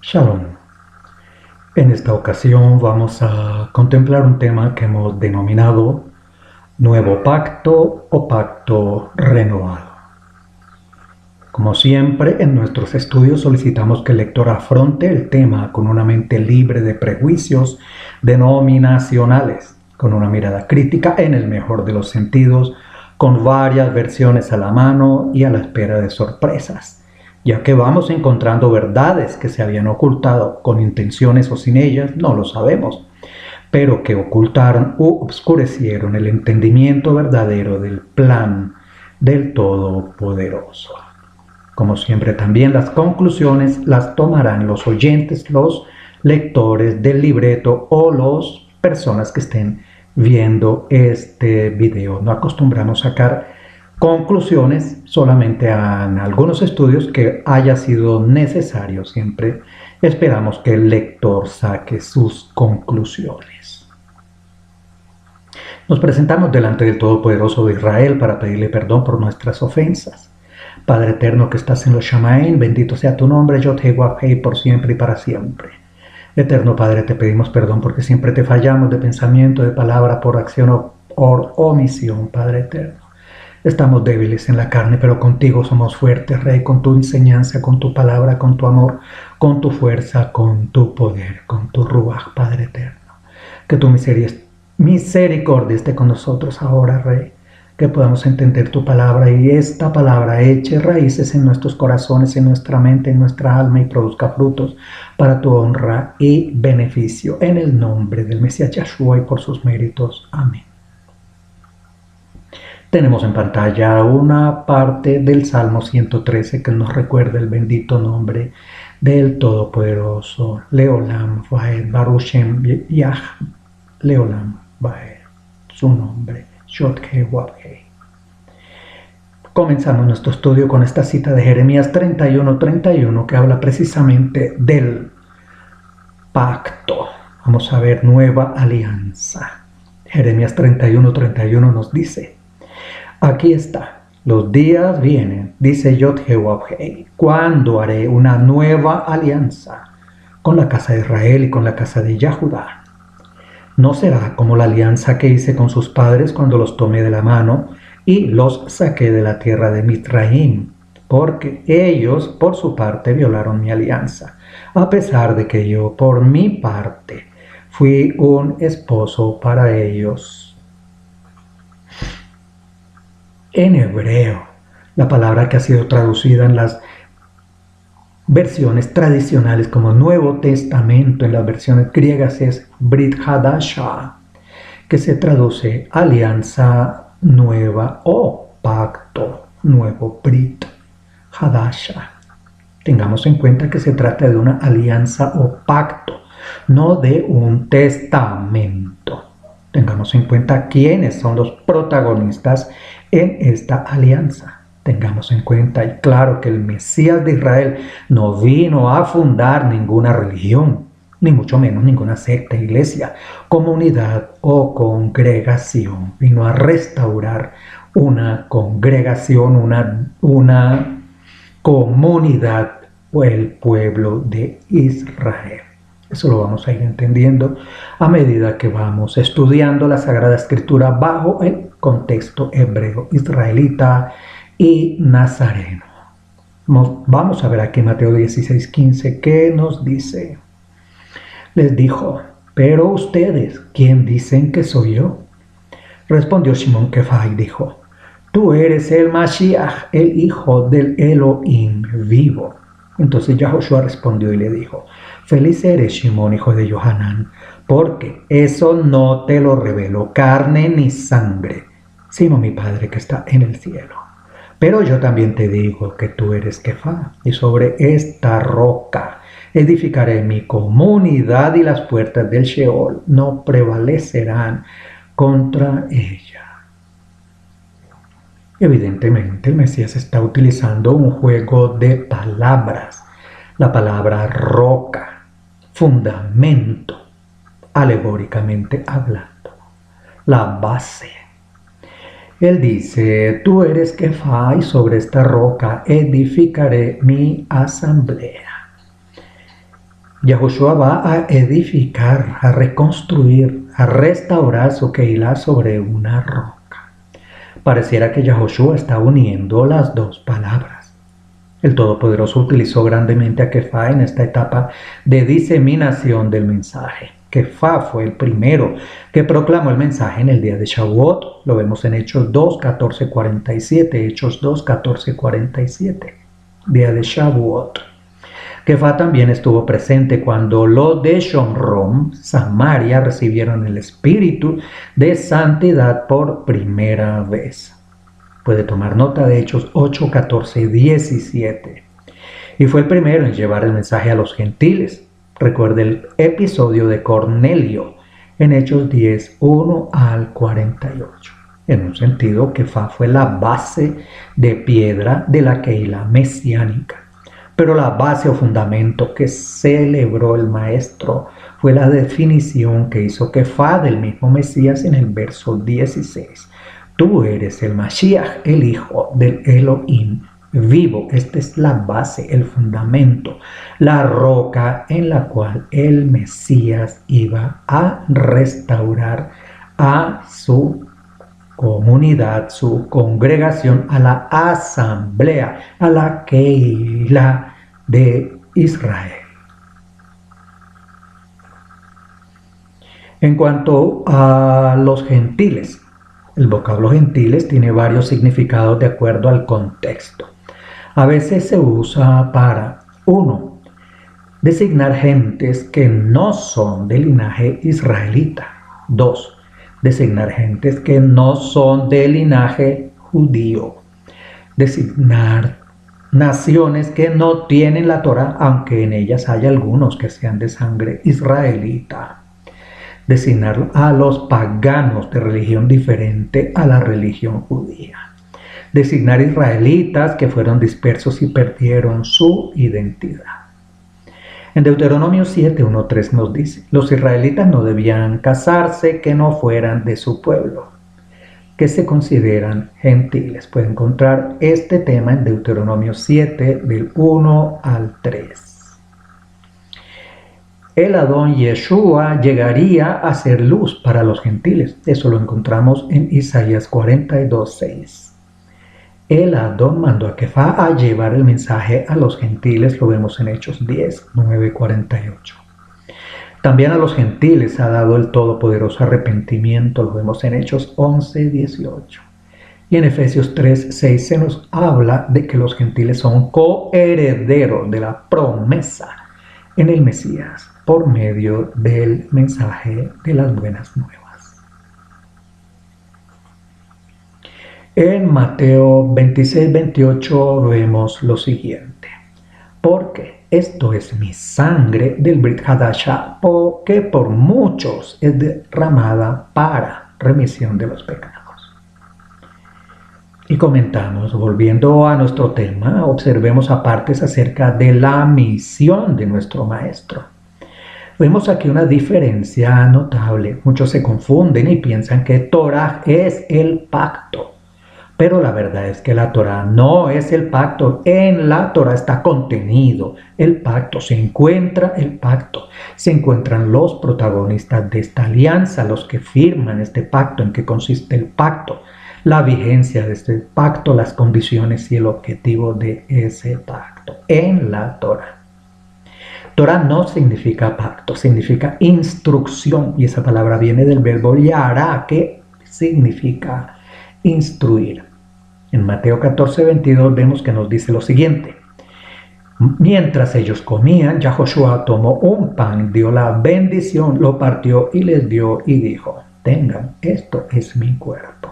Shalom. En esta ocasión vamos a contemplar un tema que hemos denominado Nuevo Pacto o Pacto Renovado. Como siempre, en nuestros estudios solicitamos que el lector afronte el tema con una mente libre de prejuicios denominacionales, con una mirada crítica en el mejor de los sentidos, con varias versiones a la mano y a la espera de sorpresas, ya que vamos encontrando verdades que se habían ocultado con intenciones o sin ellas, no lo sabemos, pero que ocultaron u obscurecieron el entendimiento verdadero del plan del Todopoderoso. Como siempre, también las conclusiones las tomarán los oyentes, los lectores del libreto o las personas que estén viendo este video. No acostumbramos a sacar conclusiones solamente en algunos estudios que haya sido necesario. Siempre esperamos que el lector saque sus conclusiones. Nos presentamos delante del Todopoderoso de Israel para pedirle perdón por nuestras ofensas. Padre eterno que estás en los Shamaim, bendito sea tu nombre, Yod-Heh-Wav-Heh, por siempre y para siempre. Eterno Padre, te pedimos perdón porque siempre te fallamos de pensamiento, de palabra, por acción o por omisión, Padre eterno. Estamos débiles en la carne, pero contigo somos fuertes, Rey, con tu enseñanza, con tu palabra, con tu amor, con tu fuerza, con tu poder, con tu Ruach, Padre eterno. Que tu misericordia esté con nosotros ahora, Rey. Que podamos entender tu palabra y esta palabra eche raíces en nuestros corazones, en nuestra mente, en nuestra alma y produzca frutos para tu honra y beneficio. En el nombre del Mesías Yahshua y por sus méritos. Amén. Tenemos en pantalla una parte del Salmo 113 que nos recuerda el bendito nombre del Todopoderoso. Leolam Vaed Baruch Shem Yah. Leolam Vaed. Su nombre. Yod-Heh-Wav-Heh. Comenzamos nuestro estudio con esta cita de Jeremías 31:31 que habla precisamente del pacto. Vamos a ver nueva alianza. Jeremías 31:31 nos dice: aquí está, los días vienen, dice Yod-Heh-Wav-Heh, cuando haré una nueva alianza con la casa de Israel y con la casa de Yahudá. No será como la alianza que hice con sus padres cuando los tomé de la mano y los saqué de la tierra de Mitraim, porque ellos por su parte violaron mi alianza, a pesar de que yo por mi parte fui un esposo para ellos. En hebreo, la palabra que ha sido traducida en las versiones tradicionales como Nuevo Testamento, en las versiones griegas es Brit Hadasha, que se traduce alianza nueva o pacto nuevo, Brit Hadasha. Tengamos en cuenta que se trata de una alianza o pacto, no de un testamento. Tengamos en cuenta quiénes son los protagonistas en esta alianza. Tengamos en cuenta, y claro, que el Mesías de Israel no vino a fundar ninguna religión, ni mucho menos ninguna secta, iglesia, comunidad o congregación. Vino a restaurar una congregación, una comunidad o el pueblo de Israel. Eso lo vamos a ir entendiendo a medida que vamos estudiando la Sagrada Escritura bajo el contexto hebreo, israelita y nazareno. Vamos a ver aquí Mateo 16:15, ¿qué nos dice? Les dijo: pero ustedes, ¿quién dicen que soy yo? Respondió Shimon Kefa y dijo: tú eres el Mashiach, el hijo del Elohim vivo. Entonces Yahoshua respondió y le dijo: feliz eres, Shimon, hijo de Yohanan, porque eso no te lo reveló carne ni sangre, sino mi Padre que está en el cielo. Pero yo también te digo que tú eres Kefa, y sobre esta roca edificaré mi comunidad y las puertas del Sheol no prevalecerán contra ella. Evidentemente el Mesías está utilizando un juego de palabras. La palabra roca, fundamento, alegóricamente hablando, la base. Él dice: tú eres Kefa y sobre esta roca edificaré mi asamblea. Yahushua va a edificar, a reconstruir, a restaurar su Keilah sobre una roca. Pareciera que Yahushua está uniendo las dos palabras. El Todopoderoso utilizó grandemente a Kefá en esta etapa de diseminación del mensaje. Kefá fue el primero que proclamó el mensaje en el día de Shavuot. Lo vemos en Hechos 2, 14, 47. Hechos 2, 14, 47. Día de Shavuot. Kefá también estuvo presente cuando los de Shomrom, Samaria, recibieron el espíritu de santidad por primera vez. Puede tomar nota de Hechos 8, 14, 17. Y fue el primero en llevar el mensaje a los gentiles. Recuerde el episodio de Cornelio en Hechos 10, 1 al 48. En un sentido, Kefá fue la base de piedra de la Keilah mesiánica. Pero la base o fundamento que celebró el maestro fue la definición que hizo Kefá del mismo Mesías en el verso 16. Tú eres el Mashiach, el Hijo del Elohim vivo. Esta es la base, el fundamento, la roca en la cual el Mesías iba a restaurar a su comunidad, su congregación, a la asamblea, a la Keilah de Israel. En cuanto a los gentiles, el vocablo gentiles tiene varios significados de acuerdo al contexto. A veces se usa para, 1, designar gentes que no son de linaje israelita. 2, designar gentes que no son de linaje judío. Designar naciones que no tienen la Torá, aunque en ellas hay algunos que sean de sangre israelita. Designar a los paganos de religión diferente a la religión judía. Designar israelitas que fueron dispersos y perdieron su identidad. En Deuteronomio 7, 1, 3 nos dice, los israelitas no debían casarse que no fueran de su pueblo, que se consideran gentiles. Puede encontrar este tema en Deuteronomio 7, del 1 al 3. El Adón Yeshua llegaría a ser luz para los gentiles. Eso lo encontramos en Isaías 42, 6. El Adón mandó a Kefá a llevar el mensaje a los gentiles, lo vemos en Hechos 10, 9, 48. También a los gentiles ha dado el todopoderoso arrepentimiento, lo vemos en Hechos 11, 18. Y en Efesios 3, 6 se nos habla de que los gentiles son coherederos de la promesa en el Mesías por medio del mensaje de las buenas nuevas. En Mateo 26, 28 vemos lo siguiente. Porque esto es mi sangre del Brit Hadashah, que por muchos es derramada para remisión de los pecados. Y comentamos, volviendo a nuestro tema, observemos apartes acerca de la misión de nuestro maestro. Vemos aquí una diferencia notable. Muchos se confunden y piensan que Torah es el pacto. Pero la verdad es que la Torah no es el pacto. En la Torah está contenido el pacto. Se encuentra el pacto. Se encuentran los protagonistas de esta alianza, los que firman este pacto, en qué consiste el pacto, la vigencia de este pacto, las condiciones y el objetivo de ese pacto. En la Torah. Torah no significa pacto, significa instrucción. Y esa palabra viene del verbo yará, que significa instruir. En Mateo 14, 22 vemos que nos dice lo siguiente. Mientras ellos comían, Yahushua tomó un pan, dio la bendición, lo partió y les dio y dijo, tengan, esto es mi cuerpo.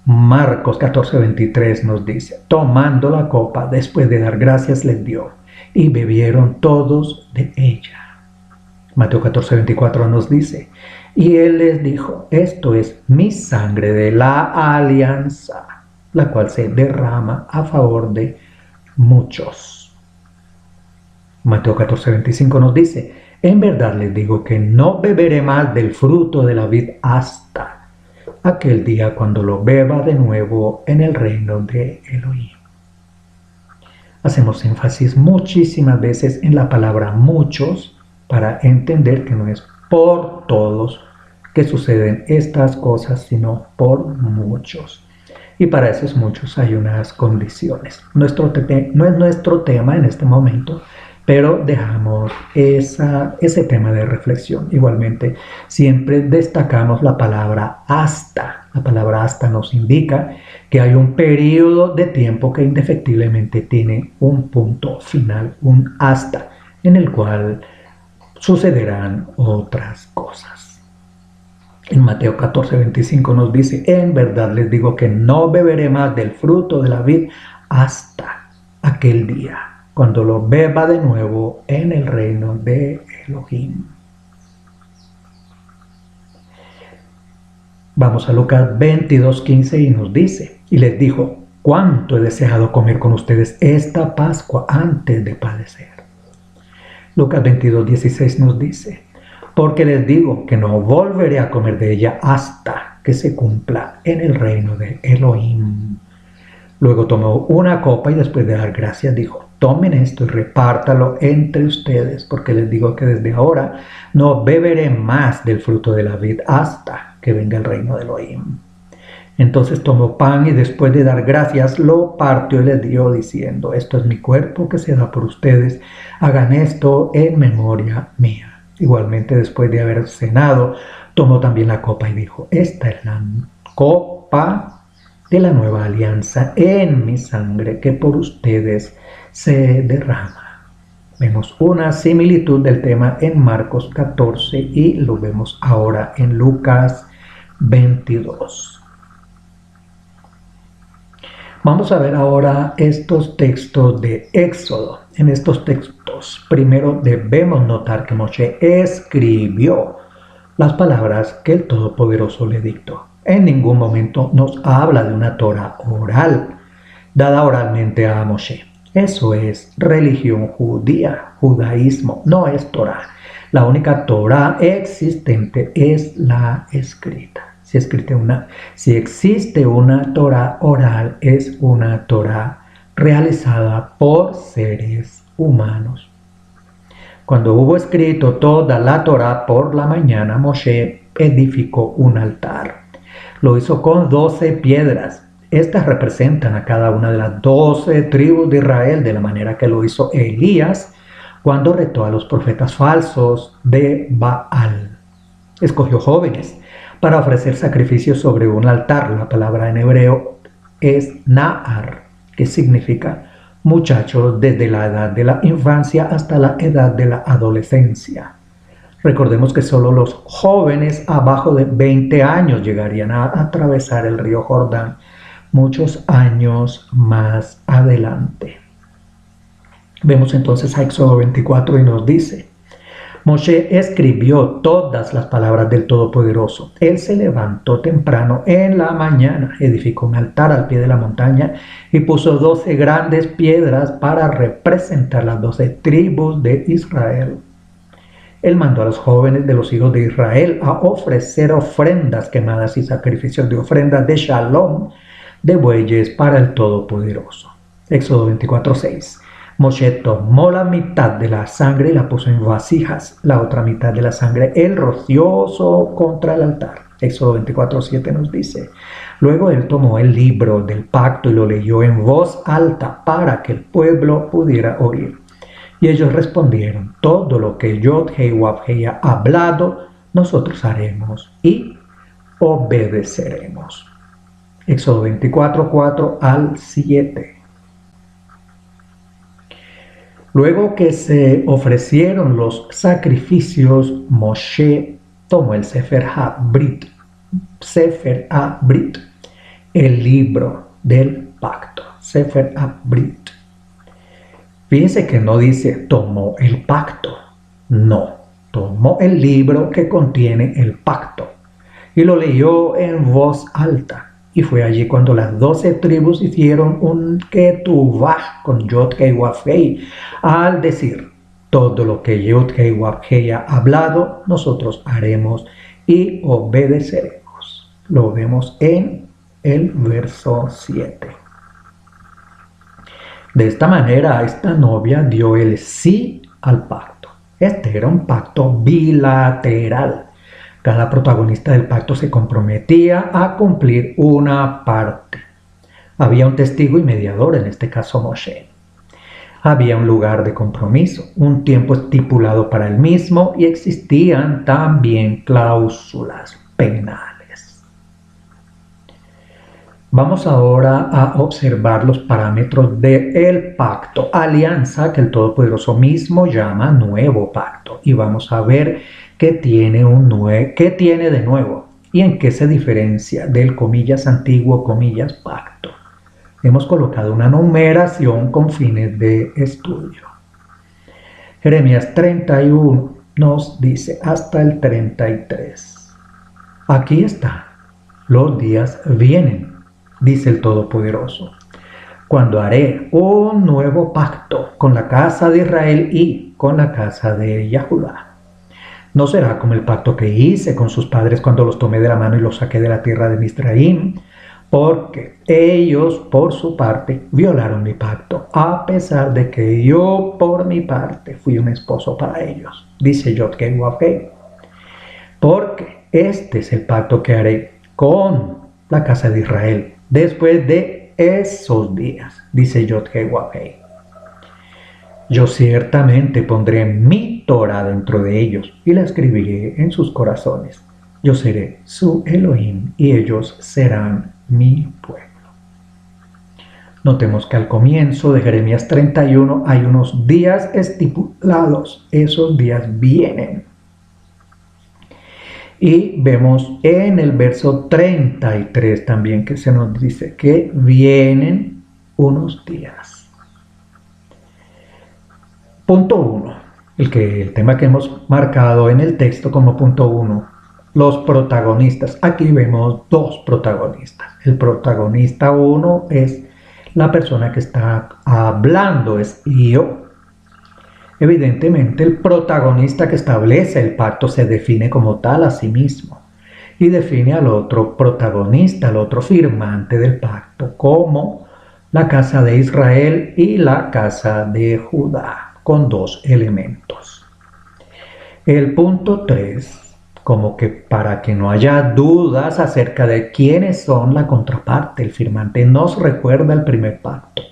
Marcos 14, 23 nos dice, tomando la copa, después de dar gracias, les dio y bebieron todos de ella. Mateo 14, 24 nos dice, y él les dijo, esto es mi sangre de la alianza, la cual se derrama a favor de muchos. Mateo 14, 25 nos dice, en verdad les digo que no beberé más del fruto de la vid hasta aquel día cuando lo beba de nuevo en el reino de Elohim. Hacemos énfasis muchísimas veces en la palabra muchos para entender que no es por todos que suceden estas cosas, sino por muchos. Y para esos muchos hay unas condiciones. No es nuestro tema en este momento, pero dejamos ese tema de reflexión. Igualmente, siempre destacamos la palabra hasta. La palabra hasta nos indica que hay un periodo de tiempo que indefectiblemente tiene un punto final, un hasta, en el cual sucederán otras cosas. En Mateo 14:25 nos dice: en verdad les digo que no beberé más del fruto de la vid hasta aquel día, cuando lo beba de nuevo en el reino de Elohim. Vamos a Lucas 22:15 y nos dice: y les dijo: cuánto he deseado comer con ustedes esta Pascua antes de padecer. Lucas 22:16 nos dice: porque les digo que no volveré a comer de ella hasta que se cumpla en el reino de Elohim. Luego tomó una copa y después de dar gracias dijo: tomen esto y repártalo entre ustedes, porque les digo que desde ahora no beberé más del fruto de la vid hasta que venga el reino de Elohim. Entonces tomó pan y después de dar gracias lo partió y les dio diciendo: esto es mi cuerpo que se da por ustedes, hagan esto en memoria mía. Igualmente, después de haber cenado, tomó también la copa y dijo: esta es la copa de la nueva alianza en mi sangre que por ustedes se derrama. Vemos una similitud del tema en Marcos 14 y lo vemos ahora en Lucas 22. Vamos a ver ahora estos textos de Éxodo. En estos textos, primero debemos notar que Moshe escribió las palabras que el Todopoderoso le dictó. En ningún momento nos habla de una Torah oral, dada oralmente a Moshe. Eso es religión judía, judaísmo, no es Torah. La única Torah existente es la escrita. Si existe una Torah oral, es una Torah realizada por seres humanos. Cuando hubo escrito toda la Torah por la mañana, Moshe edificó un altar. Lo hizo con 12 piedras. Estas representan a cada una de las 12 tribus de Israel, de la manera que lo hizo Elías cuando retó a los profetas falsos de Baal. Escogió jóvenes para ofrecer sacrificios sobre un altar. La palabra en hebreo es Na'ar, que significa muchachos desde la edad de la infancia hasta la edad de la adolescencia. Recordemos que solo los jóvenes abajo de 20 años llegarían a atravesar el río Jordán muchos años más adelante. Vemos entonces a Éxodo 24 y nos dice: Moshe escribió todas las palabras del Todopoderoso. Él se levantó temprano en la mañana, edificó un altar al pie de la montaña y puso 12 grandes piedras para representar las 12 tribus de Israel. Él mandó a los jóvenes de los hijos de Israel a ofrecer ofrendas quemadas y sacrificios de ofrendas de shalom de bueyes para el Todopoderoso. Éxodo 24:6. Moshe tomó la mitad de la sangre y la puso en vasijas. La otra mitad de la sangre él roció contra el altar. Éxodo 24:7 nos dice: luego él tomó el libro del pacto y lo leyó en voz alta para que el pueblo pudiera oír. Y ellos respondieron: todo lo que Yod-Heh-Wav-Heh ha hablado, nosotros haremos y obedeceremos. Éxodo 24:4 al 7. Luego que se ofrecieron los sacrificios, Moshe tomó el Sefer HaBrit, el libro del pacto, Sefer HaBrit. Fíjense que no dice tomó el pacto, no, tomó el libro que contiene el pacto y lo leyó en voz alta. Y fue allí cuando las 12 tribus hicieron un ketubah con Yod-Heh-Wav-Heh al decir: todo lo que Yod-Heh-Wav-Heh ha hablado, nosotros haremos y obedeceremos. Lo vemos en el verso 7. De esta manera, esta novia dio el sí al pacto. Este era un pacto bilateral. Cada protagonista del pacto se comprometía a cumplir una parte. Había un testigo y mediador, en este caso Moshe. Había un lugar de compromiso, un tiempo estipulado para el mismo y existían también cláusulas penales. Vamos ahora a observar los parámetros del pacto, alianza que el Todopoderoso mismo llama nuevo pacto. Y vamos a ver qué tiene de nuevo y en qué se diferencia del comillas antiguo, comillas pacto. Hemos colocado una numeración con fines de estudio. Jeremías 31 nos dice hasta el 33. Aquí está. Los días vienen, dice el Todopoderoso, cuando haré un nuevo pacto con la casa de Israel y con la casa de Judá. No será como el pacto que hice con sus padres cuando los tomé de la mano y los saqué de la tierra de Misraim, porque ellos, por su parte, violaron mi pacto, a pesar de que yo, por mi parte, fui un esposo para ellos, dice Yod-Heh-Wav-Heh. Porque este es el pacto que haré con la casa de Israel después de esos días, dice Yod-Heh-Wav-Heh. Yo ciertamente pondré mi Torah dentro de ellos y la escribiré en sus corazones. Yo seré su Elohim y ellos serán mi pueblo. Notemos que al comienzo de Jeremías 31 hay unos días estipulados. Esos días vienen. Y vemos en el verso 33 también que se nos dice que vienen unos días. Punto 1. El tema que hemos marcado en el texto como punto 1. Los protagonistas. Aquí vemos dos protagonistas. El protagonista 1 es la persona que está hablando, es yo. Evidentemente, el protagonista que establece el pacto se define como tal a sí mismo y define al otro protagonista, al otro firmante del pacto, como la casa de Israel y la casa de Judá, con dos elementos. El punto 3. Como que para que no haya dudas acerca de quiénes son la contraparte, el firmante nos recuerda el primer pacto.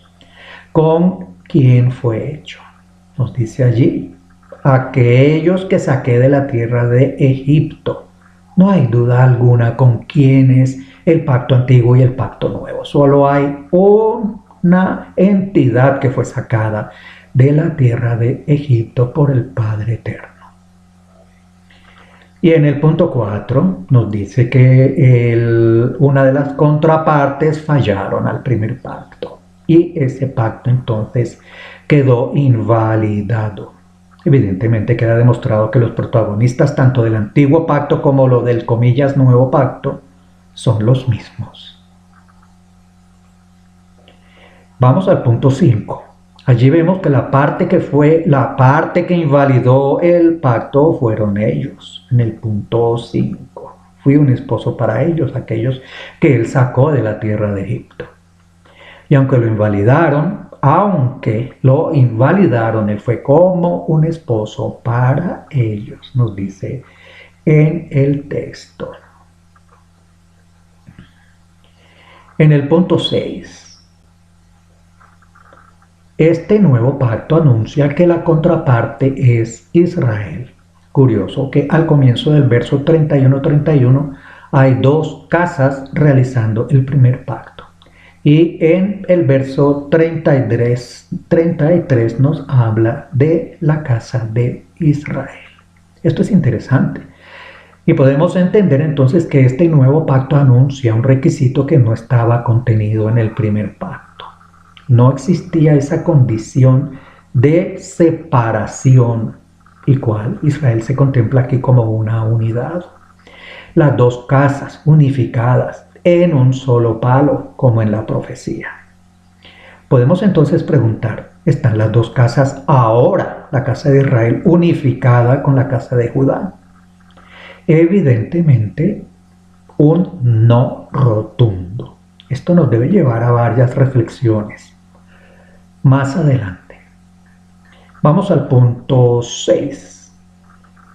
¿Con quién fue hecho? Nos dice allí, aquellos que saqué de la tierra de Egipto. No hay duda alguna con quién es el pacto antiguo y el pacto nuevo. Solo hay una entidad que fue sacada de la tierra de Egipto por el Padre Eterno. Y en el punto 4 nos dice que una de las contrapartes fallaron al primer pacto y ese pacto entonces quedó invalidado. Evidentemente queda demostrado que los protagonistas tanto del antiguo pacto como lo del comillas nuevo pacto son los mismos. Vamos al punto 5. Allí vemos que la parte que invalidó el pacto fueron ellos. En el punto 5. Fui un esposo para ellos, aquellos que él sacó de la tierra de Egipto. Y aunque lo invalidaron, él fue como un esposo para ellos, nos dice en el texto. En el punto 6. Este nuevo pacto anuncia que la contraparte es Israel. Curioso que al comienzo del verso 31 hay dos casas realizando el primer pacto. Y en el verso 33 nos habla de la casa de Israel. Esto es interesante. Y podemos entender entonces que este nuevo pacto anuncia un requisito que no estaba contenido en el primer pacto. No existía esa condición de separación, y cual Israel se contempla aquí como una unidad. Las dos casas unificadas en un solo palo, como en la profecía. Podemos entonces preguntar, ¿están las dos casas ahora, la casa de Israel unificada con la casa de Judá? Evidentemente, un no rotundo. Esto nos debe llevar a varias reflexiones. más adelante. Vamos al punto 6.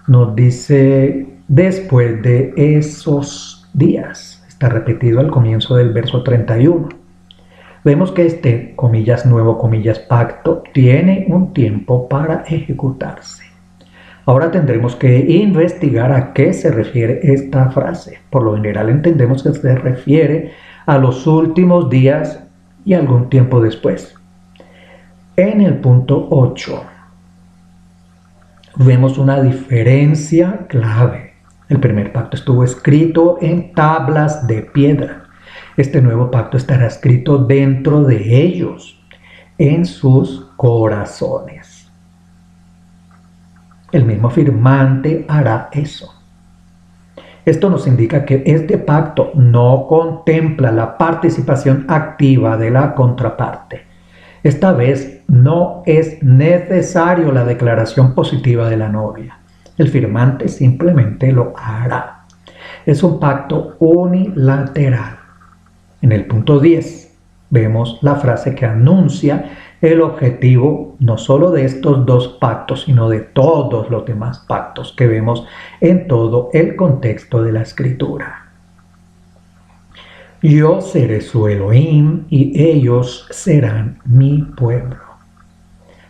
Nos dice, después de esos días, está repetido al comienzo del verso 31. Vemos que este, comillas, nuevo, comillas, pacto, tiene un tiempo para ejecutarse. Ahora tendremos que investigar a qué se refiere esta frase. Por lo general entendemos que se refiere a los últimos días y algún tiempo después. En el punto 8 vemos una diferencia clave. El primer pacto estuvo escrito en tablas de piedra. Este nuevo pacto estará escrito dentro de ellos, en sus corazones. El mismo firmante hará eso. Esto nos indica que este pacto no contempla la participación activa de la contraparte. Esta vez no es necesario la declaración positiva de la novia. El firmante simplemente lo hará. Es un pacto unilateral. En el punto 10 vemos la frase que anuncia el objetivo no solo de estos dos pactos, sino de todos los demás pactos que vemos en todo el contexto de la Escritura. Yo seré su Elohim y ellos serán mi pueblo.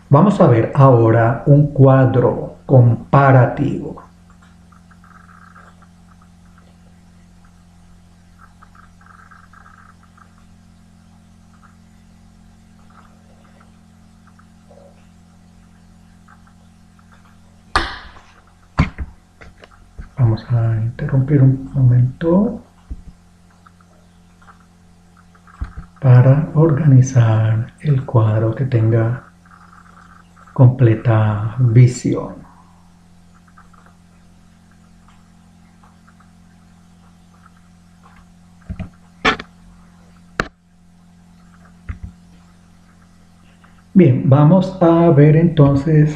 Vamos a ver ahora un cuadro comparativo. Vamos a interrumpir un momento para organizar el cuadro que tenga completa visión. Bien, vamos a ver entonces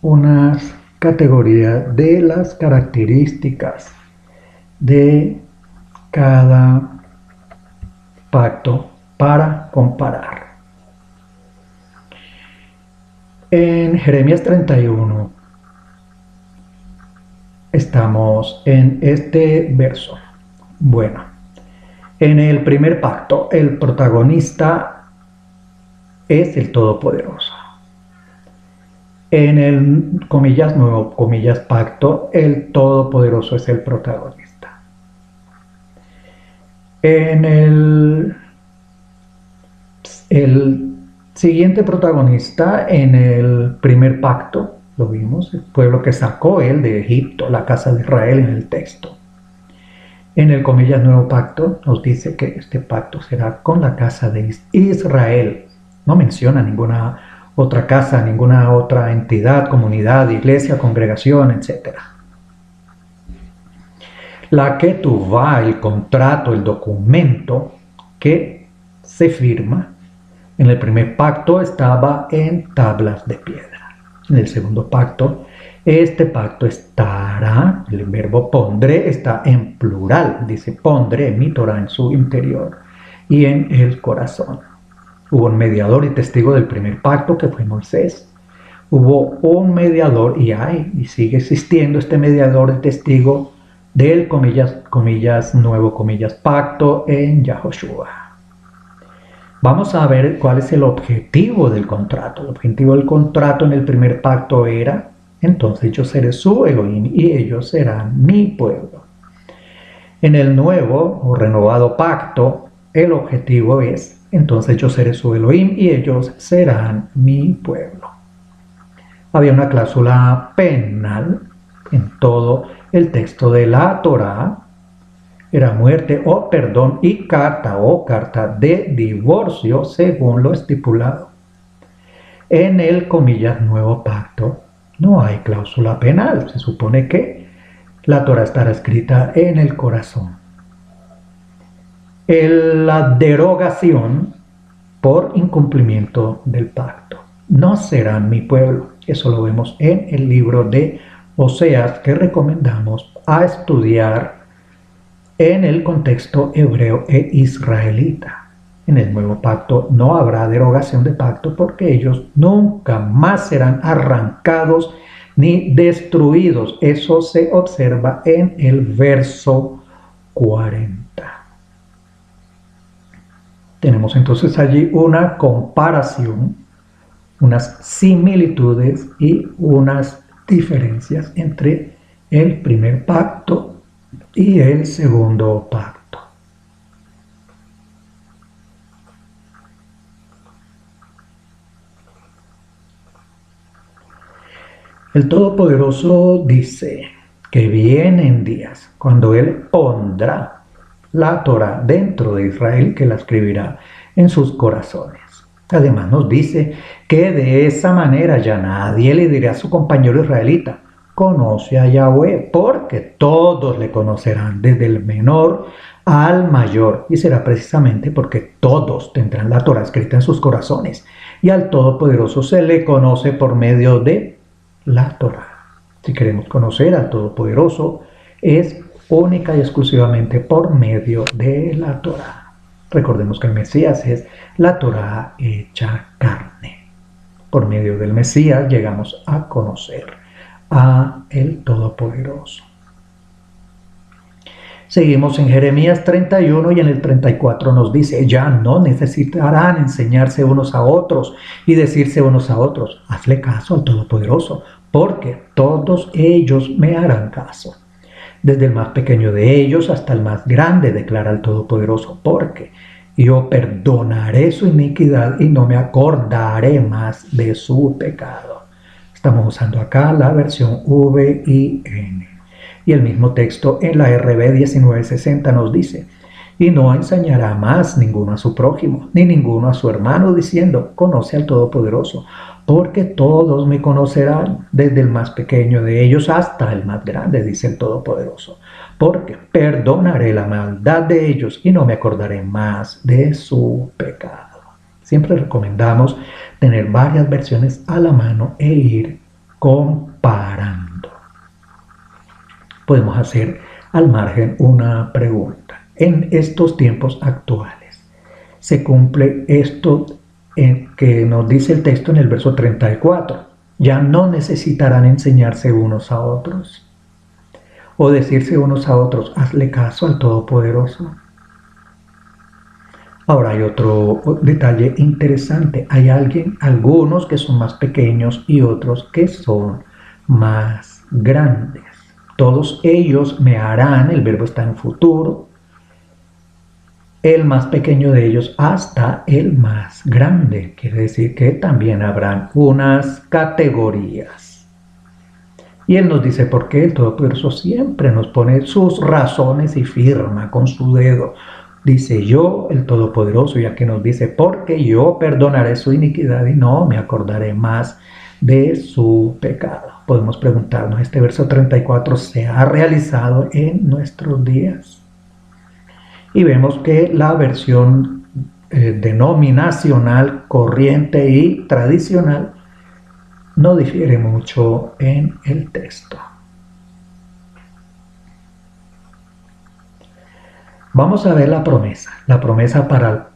unas categorías de las características de cada pacto para comparar. En Jeremías 31 estamos en este verso. Bueno, en el primer pacto el protagonista es el Todopoderoso. En el, comillas, nuevo, comillas, pacto, el Todopoderoso es el protagonista. En el siguiente protagonista, en el primer pacto, lo vimos, el pueblo que sacó él de Egipto, la casa de Israel en el texto. En el, comillas, nuevo pacto, nos dice que este pacto será con la casa de Israel. No menciona ninguna otra casa, ninguna otra entidad, comunidad, iglesia, congregación, etc. La ketuvá, el contrato, el documento que se firma en el primer pacto estaba en tablas de piedra. En el segundo pacto, este pacto estará, el verbo pondré está en plural, dice pondré mi Torah en su interior y en el corazón. Hubo un mediador y testigo del primer pacto que fue Moisés. Hubo un mediador y sigue existiendo este mediador y testigo del, comillas, comillas, nuevo, comillas, pacto en Yahoshua. Vamos a ver cuál es el objetivo del contrato. El objetivo del contrato en el primer pacto era, entonces yo seré su Elohim y ellos serán mi pueblo. En el nuevo o renovado pacto, el objetivo es, entonces yo seré su Elohim y ellos serán mi pueblo. Había una cláusula penal en todo el texto de la Torá. Era muerte o perdón y carta de divorcio según lo estipulado. En el, comillas, nuevo pacto no hay cláusula penal. Se supone que la Torá estará escrita en el corazón. La derogación por incumplimiento del pacto. No serán mi pueblo. Eso lo vemos en el libro de Oseas que recomendamos a estudiar en el contexto hebreo e israelita. En el nuevo pacto no habrá derogación de pacto porque ellos nunca más serán arrancados ni destruidos. Eso se observa en el verso 40. Tenemos entonces allí una comparación, unas similitudes y unas diferencias entre el primer pacto y el segundo pacto. El Todopoderoso dice que vienen días cuando Él pondrá la Torá dentro de Israel, que la escribirá en sus corazones. Además nos dice que de esa manera ya nadie le dirá a su compañero israelita, conoce a Yahweh, porque todos le conocerán, desde el menor al mayor, y será precisamente porque todos tendrán la Torá escrita en sus corazones, y al Todopoderoso se le conoce por medio de la Torá. Si queremos conocer al Todopoderoso, es única y exclusivamente por medio de la Torá. Recordemos que el Mesías es la Torá hecha carne. Por medio del Mesías llegamos a conocer a el Todopoderoso. Seguimos en Jeremías 31 y en el 34 nos dice, ya no necesitarán enseñarse unos a otros y decirse unos a otros, hazle caso al Todopoderoso, porque todos ellos me harán caso. Desde el más pequeño de ellos hasta el más grande, declara el Todopoderoso, porque yo perdonaré su iniquidad y no me acordaré más de su pecado. Estamos usando acá la versión VIN. Y el mismo texto en la RB 1960 nos dice, y no enseñará más ninguno a su prójimo, ni ninguno a su hermano, diciendo, conoce al Todopoderoso, porque todos me conocerán, desde el más pequeño de ellos hasta el más grande, dice el Todopoderoso, porque perdonaré la maldad de ellos y no me acordaré más de su pecado. Siempre recomendamos tener varias versiones a la mano e ir comparando. Podemos hacer al margen una pregunta. En estos tiempos actuales, ¿se cumple esto que nos dice el texto en el verso 34? Ya no necesitarán enseñarse unos a otros o decirse unos a otros, hazle caso al Todopoderoso. Ahora hay otro detalle interesante. Hay algunos que son más pequeños y otros que son más grandes. Todos ellos me harán, el verbo está en futuro, el más pequeño de ellos hasta el más grande. Quiere decir que también habrán unas categorías. Y Él nos dice por qué el Todopoderoso siempre nos pone sus razones y firma con su dedo. Dice yo, el Todopoderoso, ya que nos dice, porque yo perdonaré su iniquidad y no me acordaré más de su pecado. Podemos preguntarnos, ¿este verso 34 se ha realizado en nuestros días? Y vemos que la versión denominacional, corriente y tradicional no difiere mucho en el texto. Vamos a ver la promesa para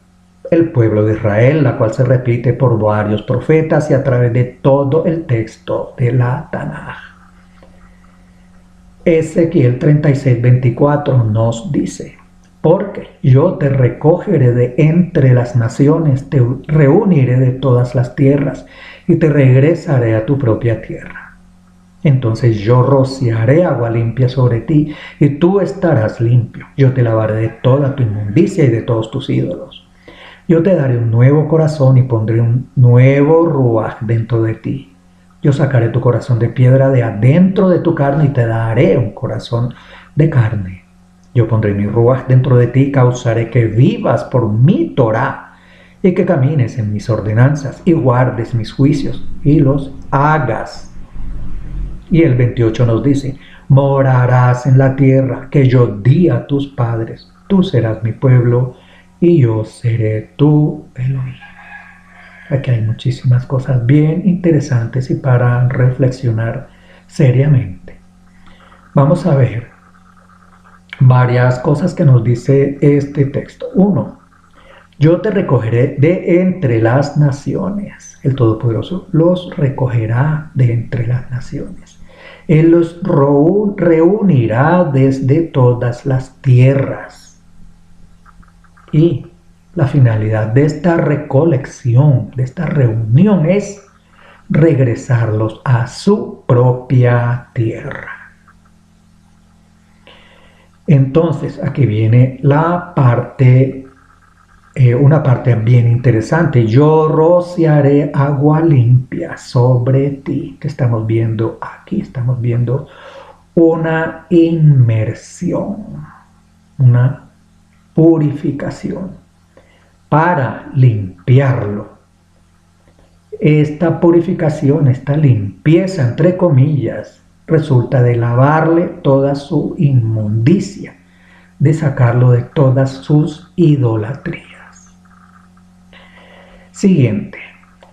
el pueblo de Israel, la cual se repite por varios profetas y a través de todo el texto de la Tanaj. Ezequiel 36:24 nos dice, porque yo te recogeré de entre las naciones, te reuniré de todas las tierras y te regresaré a tu propia tierra. Entonces yo rociaré agua limpia sobre ti y tú estarás limpio. Yo te lavaré de toda tu inmundicia y de todos tus ídolos. Yo te daré un nuevo corazón y pondré un nuevo ruaj dentro de ti. Yo sacaré tu corazón de piedra de adentro de tu carne y te daré un corazón de carne. Yo pondré mi ruaj dentro de ti y causaré que vivas por mi Torá y que camines en mis ordenanzas y guardes mis juicios y los hagas. Y el 28 nos dice, morarás en la tierra que yo di a tus padres. Tú serás mi pueblo y yo seré tu Elohim. Aquí hay muchísimas cosas bien interesantes y para reflexionar seriamente. Vamos a ver varias cosas que nos dice este texto. 1. Yo te recogeré de entre las naciones. El Todopoderoso los recogerá de entre las naciones. Él los reunirá desde todas las tierras. Y la finalidad de esta recolección, de esta reunión, es regresarlos a su propia tierra. Entonces, aquí viene la parte, una parte bien interesante. Yo rociaré agua limpia sobre ti. ¿Qué estamos viendo aquí? Estamos viendo una inmersión, una purificación para limpiarlo. Esta purificación, esta limpieza, entre comillas, resulta de lavarle toda su inmundicia, de sacarlo de todas sus idolatrías. Siguiente,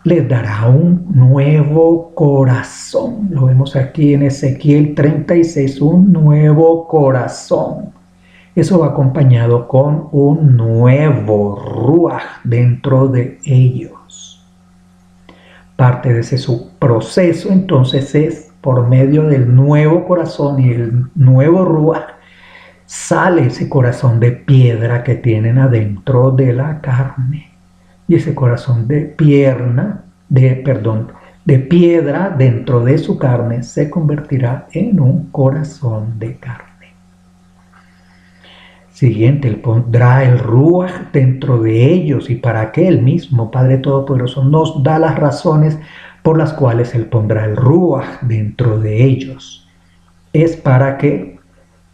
les dará un nuevo corazón. Lo vemos aquí en Ezequiel 36, un nuevo corazón. Eso va acompañado con un nuevo ruaj dentro de ellos. Parte de ese su proceso entonces es por medio del nuevo corazón y el nuevo ruaj, sale ese corazón de piedra que tienen adentro de la carne. Y ese corazón de piedra dentro de su carne se convertirá en un corazón de carne. Siguiente, Él pondrá el ruaj dentro de ellos. ¿Y para qué? El mismo Padre Todopoderoso nos da las razones por las cuales Él pondrá el ruaj dentro de ellos. Es para que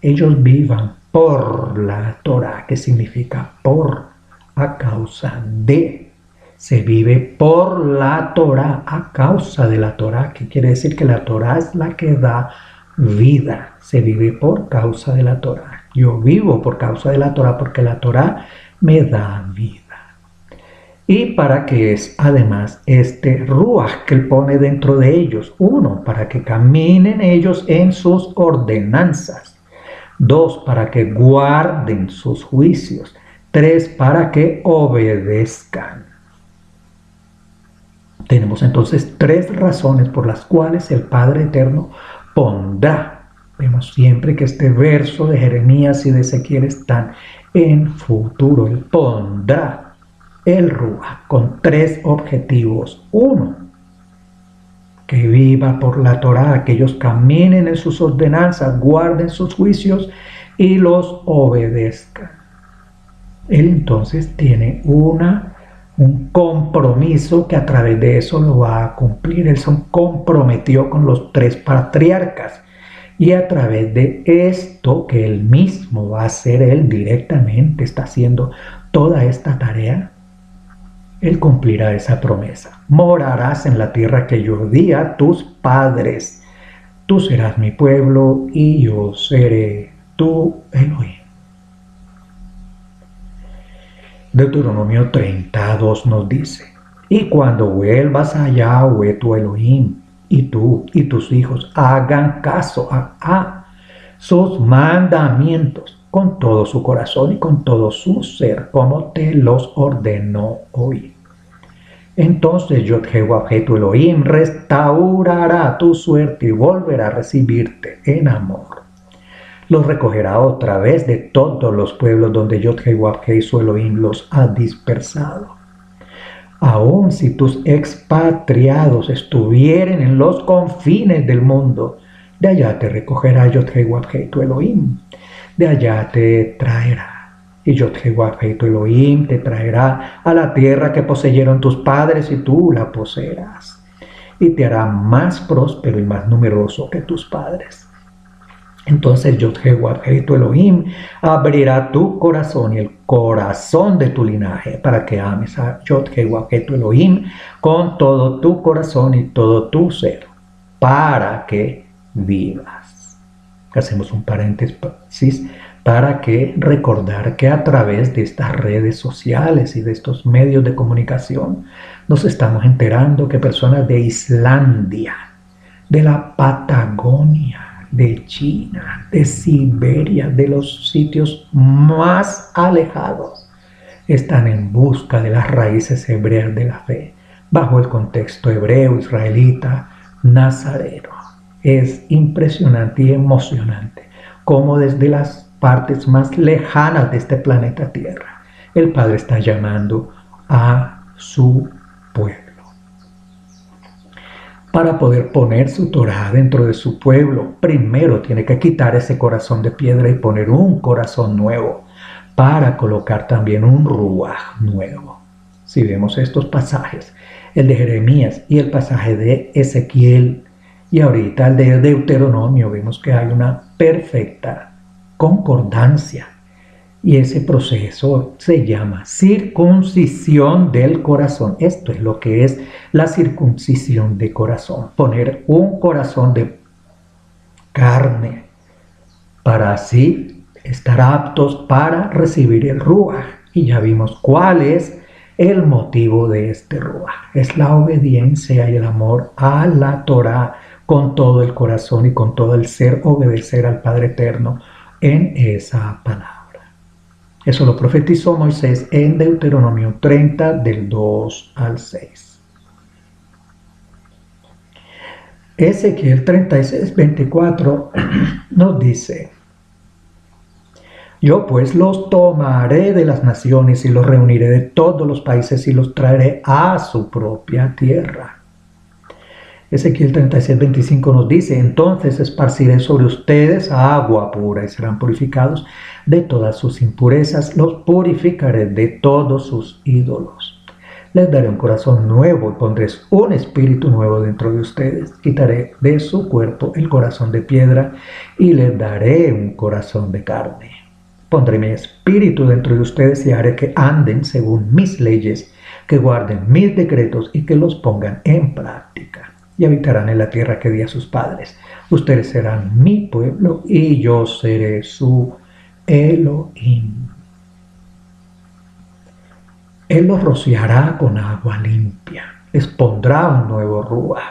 ellos vivan por la Torah, que significa por, a causa de. Se vive por la Torah, a causa de la Torah, que quiere decir que la Torah es la que da vida. Se vive por causa de la Torah. Yo vivo por causa de la Torah porque la Torah me da vida. Y para que es además este ruaj que Él pone dentro de ellos. 1, para que caminen ellos en sus ordenanzas. 2, para que guarden sus juicios. 3, para que obedezcan. Tenemos entonces 3 razones por las cuales el Padre Eterno pondrá. Vemos siempre que este verso de Jeremías y de Ezequiel están en futuro. Él pondrá el ruaj con 3 objetivos. 1, que viva por la Torah, que ellos caminen en sus ordenanzas, guarden sus juicios y los obedezcan. Él entonces tiene un compromiso que a través de eso lo va a cumplir. Él se comprometió con los 3 patriarcas. Y a través de esto que Él mismo va a hacer, Él directamente está haciendo toda esta tarea, Él cumplirá esa promesa. Morarás en la tierra que yo di a tus padres. Tú serás mi pueblo y yo seré tu Elohim. Deuteronomio 32 nos dice: y cuando vuelvas a Yahweh tu Elohim, y tú y tus hijos hagan caso a sus mandamientos con todo su corazón y con todo su ser, como te los ordenó hoy. Entonces Yod-Heh-Wav tu Elohim restaurará tu suerte y volverá a recibirte en amor. Los recogerá otra vez de todos los pueblos donde Yod-Heh-Wav su Elohim los ha dispersado. Aun si tus expatriados estuvieren en los confines del mundo, de allá te recogerá Yod-Heh-Wav tu Elohim. De allá te traerá. Y Yod-Heh-Wav tu Elohim te traerá a la tierra que poseyeron tus padres y tú la poseerás. Y te hará más próspero y más numeroso que tus padres. Entonces Yod-Heh-Wav tu Elohim abrirá tu corazón y el corazón de tu linaje para que ames a Yod-Heh-Wav tu Elohim con todo tu corazón y todo tu ser, para que vivas. Hacemos un paréntesis para que recordar que a través de estas redes sociales y de estos medios de comunicación nos estamos enterando que personas de Islandia, de la Patagonia, de China, de Siberia, de los sitios más alejados, están en busca de las raíces hebreas de la fe, bajo el contexto hebreo, israelita, nazareno. Es impresionante y emocionante cómo desde las partes más lejanas de este planeta Tierra, el Padre está llamando a su pueblo. Para poder poner su Torah dentro de su pueblo, primero tiene que quitar ese corazón de piedra y poner un corazón nuevo, para colocar también un ruaj nuevo. Si vemos estos pasajes, el de Jeremías y el pasaje de Ezequiel, y ahorita el de Deuteronomio, vemos que hay una perfecta concordancia. Y ese proceso se llama circuncisión del corazón. Esto es lo que es la circuncisión de corazón. Poner un corazón de carne para así estar aptos para recibir el ruaj. Y ya vimos cuál es el motivo de este ruaj. Es la obediencia y el amor a la Torah con todo el corazón y con todo el ser, obedecer al Padre Eterno en esa palabra. Eso lo profetizó Moisés en Deuteronomio 30, del 2 al 6. Ezequiel 36, 24 nos dice: yo pues los tomaré de las naciones y los reuniré de todos los países y los traeré a su propia tierra. Ezequiel 36, 25 nos dice: entonces esparciré sobre ustedes agua pura y serán purificados de todas sus impurezas, los purificaré de todos sus ídolos. Les daré un corazón nuevo y pondré un espíritu nuevo dentro de ustedes. Quitaré de su cuerpo el corazón de piedra y les daré un corazón de carne. Pondré mi espíritu dentro de ustedes y haré que anden según mis leyes, que guarden mis decretos y que los pongan en práctica. Y habitarán en la tierra que di a sus padres. Ustedes serán mi pueblo y yo seré su Elohim. Él los rociará con agua limpia, les pondrá un nuevo ruaj,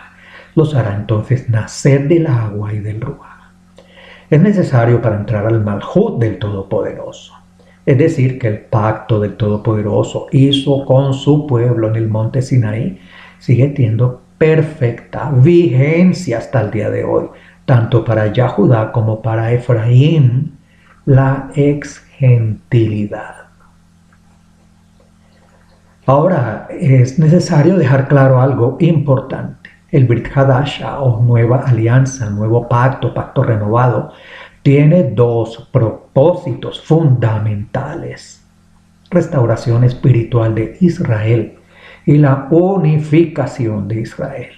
los hará entonces nacer del agua y del ruaj. Es necesario para entrar al Malhut del Todopoderoso. Es decir, que el pacto del Todopoderoso hizo con su pueblo en el monte Sinaí sigue teniendo perfecta vigencia hasta el día de hoy, tanto para Yahudá como para Efraín, la exgentilidad. Ahora es necesario dejar claro algo importante. El Brit Hadasha o nueva alianza, nuevo pacto, pacto renovado, tiene dos propósitos fundamentales: restauración espiritual de Israel y la unificación de Israel.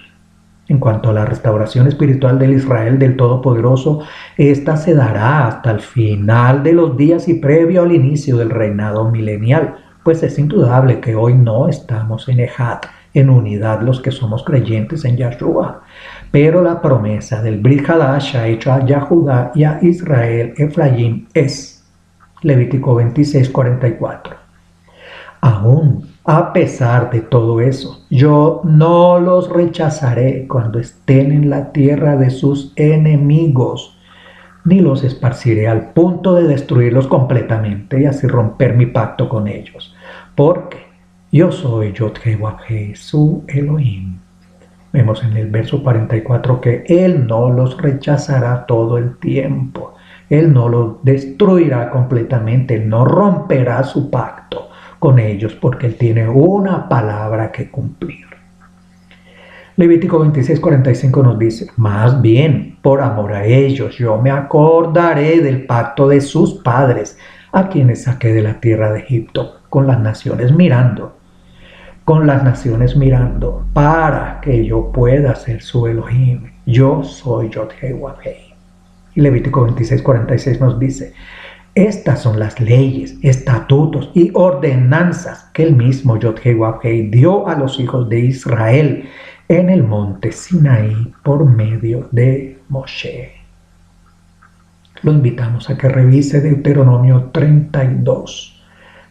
En cuanto a la restauración espiritual del Israel del Todopoderoso, esta se dará hasta el final de los días y previo al inicio del reinado milenial, pues es indudable que hoy no estamos en Ejad, en unidad los que somos creyentes en Yahshua. Pero la promesa del Brit Hadasha hecho a Yahudá y a Israel, Efraín, es Levítico 26, 44. Aún a pesar de todo eso, yo no los rechazaré cuando estén en la tierra de sus enemigos, ni los esparciré al punto de destruirlos completamente y así romper mi pacto con ellos, porque yo soy Yod-Heh-Wav-Heh, su Elohim. Vemos en el verso 44 que Él no los rechazará todo el tiempo, Él no los destruirá completamente, Él no romperá su pacto con ellos, porque Él tiene una palabra que cumplir. Levítico 26:45 nos dice: más bien, por amor a ellos, yo me acordaré del pacto de sus padres, a quienes saqué de la tierra de Egipto, con las naciones mirando, para que yo pueda ser su Elohim. Yo soy Yod-Heh-Wav-Heh. Y Levítico 26:46 nos dice: estas son las leyes, estatutos y ordenanzas que el mismo Yod-Heh-Wav-Heh dio a los hijos de Israel en el monte Sinaí por medio de Moshe. Lo invitamos a que revise Deuteronomio 32.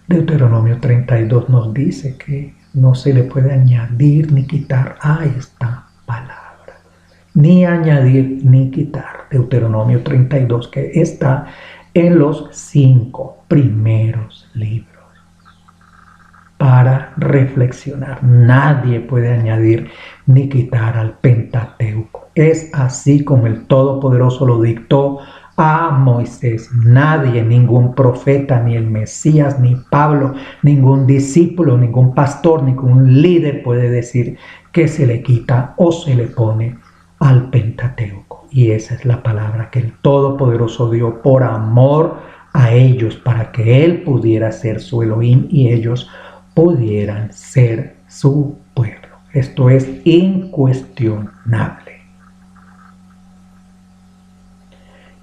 Deuteronomio 32 nos dice que no se le puede añadir ni quitar a esta palabra. Ni añadir ni quitar. Deuteronomio 32, que está en los 5 primeros libros. para reflexionar. Nadie puede añadir ni quitar al Pentateuco. Es así como el Todopoderoso lo dictó a Moisés. Nadie, ningún profeta, ni el Mesías, ni Pablo, ningún discípulo, ningún pastor, ningún líder puede decir que se le quita o se le pone al Pentateuco. Y esa es la palabra que el Todopoderoso dio por amor a ellos, para que Él pudiera ser su Elohim y ellos pudieran ser su pueblo. Esto es incuestionable.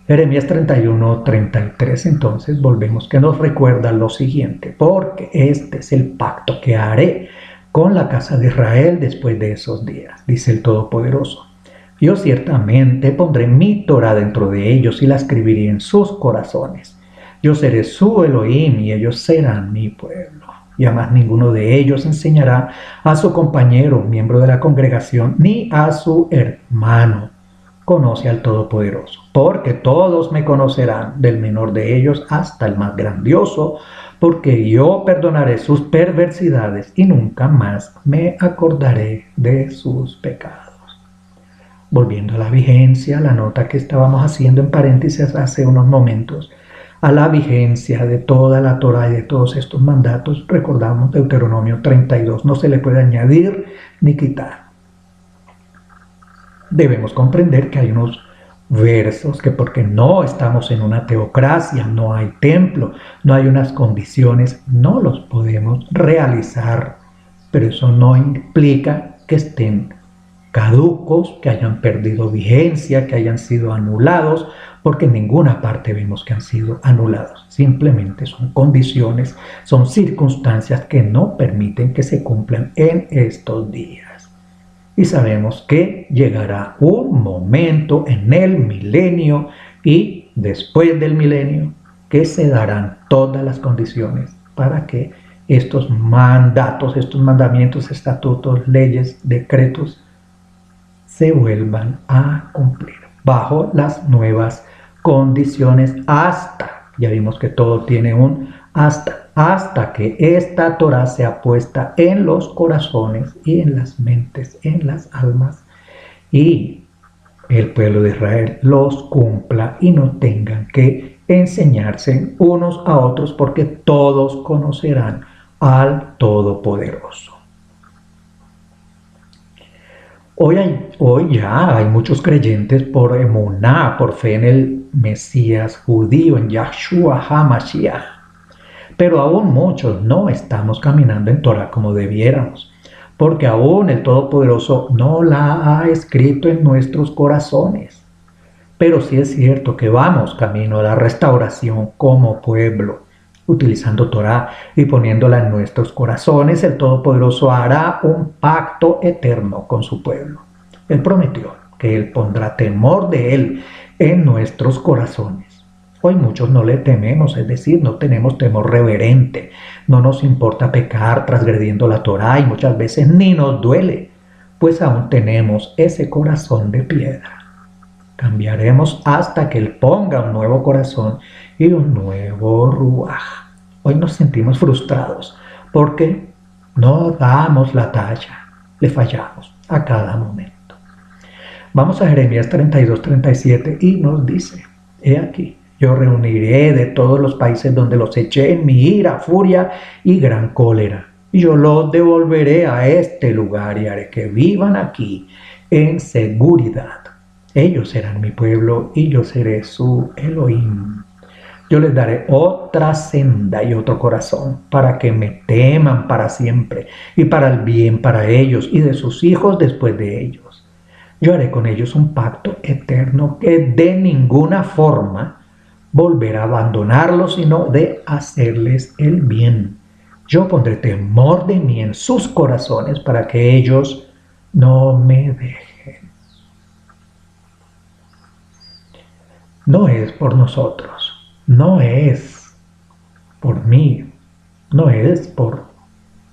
Jeremías 31:33, entonces volvemos, que nos recuerda lo siguiente: porque este es el pacto que haré con la casa de Israel después de esos días, dice el Todopoderoso. Yo ciertamente pondré mi Torah dentro de ellos y la escribiré en sus corazones. Yo seré su Elohim y ellos serán mi pueblo. Y además ninguno de ellos enseñará a su compañero, miembro de la congregación, ni a su hermano. Conoce al Todopoderoso, porque todos me conocerán, del menor de ellos hasta el más grandioso, porque yo perdonaré sus perversidades y nunca más me acordaré de sus pecados. Volviendo a la vigencia, la nota que estábamos haciendo en paréntesis hace unos momentos, a la vigencia de toda la Torah y de todos estos mandatos, recordamos Deuteronomio 32, no se le puede añadir ni quitar. Debemos comprender que hay unos versos que, porque no estamos en una teocracia, no hay templo, no hay unas condiciones, no los podemos realizar, pero eso no implica que estén caducos, que hayan perdido vigencia, que hayan sido anulados, porque en ninguna parte vemos que han sido anulados. Simplemente son condiciones, son circunstancias que no permiten que se cumplan en estos días. Y sabemos que llegará un momento en el milenio y después del milenio que se darán todas las condiciones para que estos mandatos, estos mandamientos, estatutos, leyes, decretos se vuelvan a cumplir bajo las nuevas condiciones ya vimos que todo tiene un hasta que esta Torah sea puesta en los corazones y en las mentes, en las almas, y el pueblo de Israel los cumpla y no tengan que enseñarse unos a otros, porque todos conocerán al Todopoderoso. Hoy ya hay muchos creyentes por emuná, por fe en el Mesías judío, en Yahshua HaMashiach. Pero aún muchos no estamos caminando en Torah como debiéramos, porque aún el Todopoderoso no la ha escrito en nuestros corazones. Pero sí es cierto que vamos camino a la restauración como pueblo. Utilizando Torah y poniéndola en nuestros corazones, el Todopoderoso hará un pacto eterno con su pueblo. Él prometió que Él pondrá temor de Él en nuestros corazones. Hoy muchos no le tememos, es decir, no tenemos temor reverente, no nos importa pecar transgrediendo la Torah y muchas veces ni nos duele, pues aún tenemos ese corazón de piedra. Cambiaremos hasta que Él ponga un nuevo corazón y un nuevo ruaj. Hoy nos sentimos frustrados porque no damos la talla, le fallamos a cada momento. Vamos a Jeremías 32:37 y nos dice: he aquí, yo reuniré de todos los países donde los eché en mi ira, furia y gran cólera, y yo los devolveré a este lugar y haré que vivan aquí en seguridad. Ellos serán mi pueblo y yo seré su Elohim. Yo les daré otra senda y otro corazón para que me teman para siempre y para el bien para ellos y de sus hijos después de ellos. Yo haré con ellos un pacto eterno que de ninguna forma volverá a abandonarlos, sino de hacerles el bien. Yo pondré temor de mí en sus corazones para que ellos no me dejen. No es por nosotros, no es por mí, no es por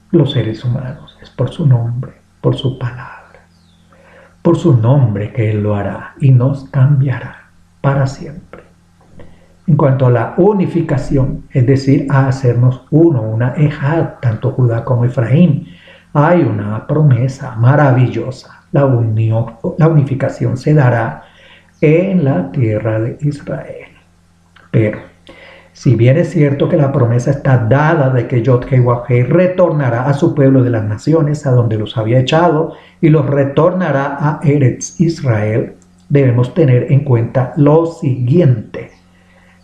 los seres humanos, es por su nombre, por su palabra, por su nombre que Él lo hará y nos cambiará para siempre. En cuanto a la unificación, es decir, a hacernos uno, una ejad, tanto Judá como Efraín, hay una promesa maravillosa. La unificación se dará en la tierra de Israel. Pero, si bien es cierto que la promesa está dada de que Yod-Heh-Wav-Heh retornará a su pueblo de las naciones, a donde los había echado, y los retornará a Eretz Israel, debemos tener en cuenta lo siguiente.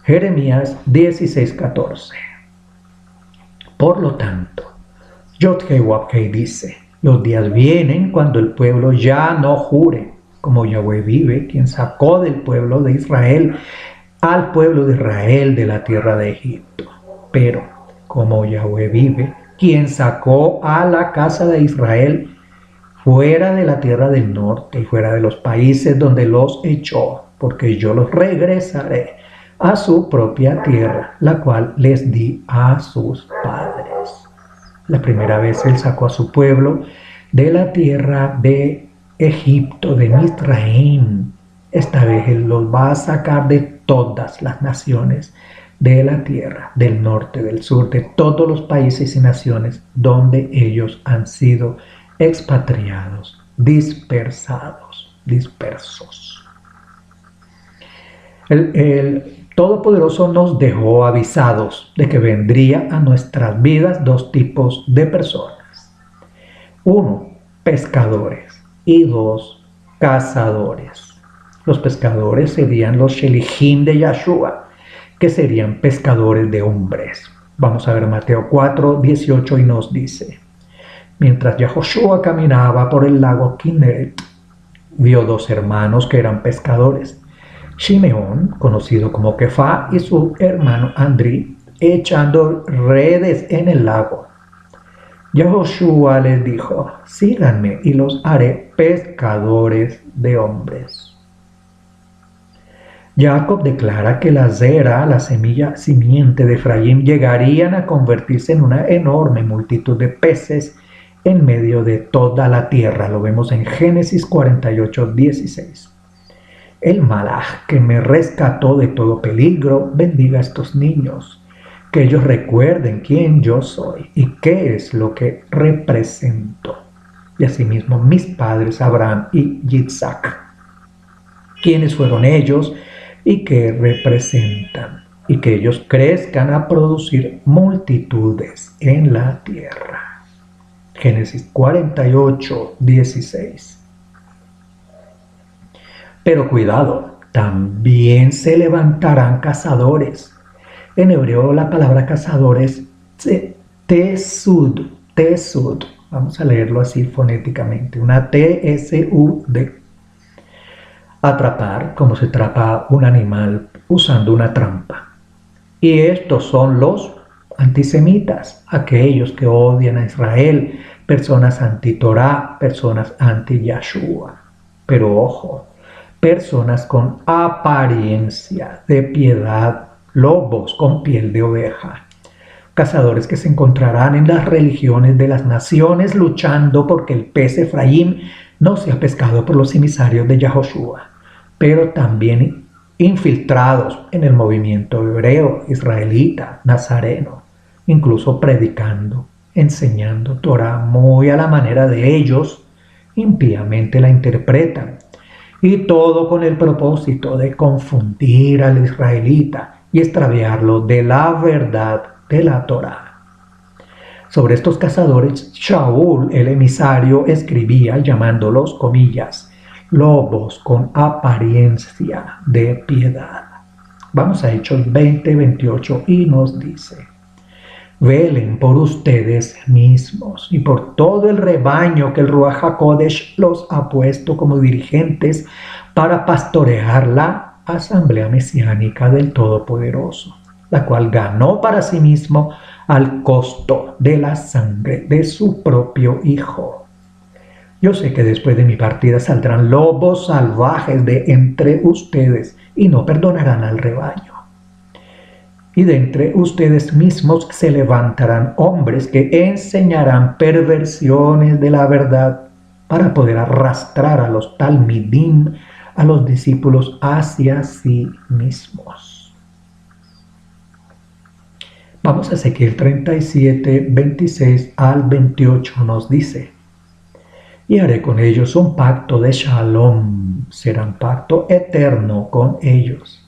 Jeremías 16:14. Por lo tanto, Yod-Heh-Wav-Heh dice, los días vienen cuando el pueblo ya no jure, como Yahweh vive, quien sacó del pueblo de Israel al pueblo de Israel de la tierra de Egipto. Pero, como Yahweh vive, quien sacó a la casa de Israel fuera de la tierra del norte y fuera de los países donde los echó, porque yo los regresaré a su propia tierra, la cual les di a sus padres. La primera vez él sacó a su pueblo de la tierra de Egipto, de Misraim. Esta vez él los va a sacar de todas las naciones de la tierra, del norte, del sur, de todos los países y naciones donde ellos han sido expatriados, dispersos. El Todopoderoso nos dejó avisados de que vendría a nuestras vidas dos tipos de personas. Uno, pescadores, y dos, cazadores. Los pescadores serían los Shelichim de Yahshua, que serían pescadores de hombres. Vamos a ver Mateo 4:18 y nos dice, mientras Yahoshua caminaba por el lago Kinneret, vio dos hermanos que eran pescadores, Shimeón, conocido como Kefá, y su hermano Andrí, echando redes en el lago. Yahoshua les dijo, síganme y los haré pescadores de hombres. Jacob declara que la zera, la semilla simiente de Efraín, llegarían a convertirse en una enorme multitud de peces en medio de toda la tierra. Lo vemos en Génesis 48:16. El malaj que me rescató de todo peligro, bendiga a estos niños, que ellos recuerden quién yo soy y qué es lo que represento. Y asimismo mis padres Abraham y Yitzhak, quiénes fueron ellos y qué representan, y que ellos crezcan a producir multitudes en la tierra. Génesis 48:16. Pero cuidado, también se levantarán cazadores. En hebreo la palabra cazador es tesud. Vamos a leerlo así fonéticamente, una T-S-U-D. Atrapar, como se atrapa un animal usando una trampa. Y estos son los antisemitas, aquellos que odian a Israel, personas anti-Torah, personas anti-Yahshua. Pero ojo, personas con apariencia de piedad, lobos con piel de oveja, cazadores que se encontrarán en las religiones de las naciones luchando porque el pez Efraín no sea pescado por los emisarios de Yahoshua, pero también infiltrados en el movimiento hebreo, israelita, nazareno, incluso predicando, enseñando Torah muy a la manera de ellos, impíamente la interpretan. Y todo con el propósito de confundir al israelita y extraviarlo de la verdad de la Torá. Sobre estos cazadores, Shaul, el emisario, escribía llamándolos, comillas, lobos con apariencia de piedad. Vamos a Hechos 20:28 y nos dice, velen por ustedes mismos y por todo el rebaño que el Ruach HaKodesh los ha puesto como dirigentes para pastorear la asamblea mesiánica del Todopoderoso, la cual ganó para sí mismo al costo de la sangre de su propio Hijo. Yo sé que después de mi partida saldrán lobos salvajes de entre ustedes y no perdonarán al rebaño. Y de entre ustedes mismos se levantarán hombres que enseñarán perversiones de la verdad para poder arrastrar a los talmidim, a los discípulos hacia sí mismos. Vamos a Ezequiel 37, 26 al 28 nos dice: y haré con ellos un pacto de shalom, será un pacto eterno con ellos,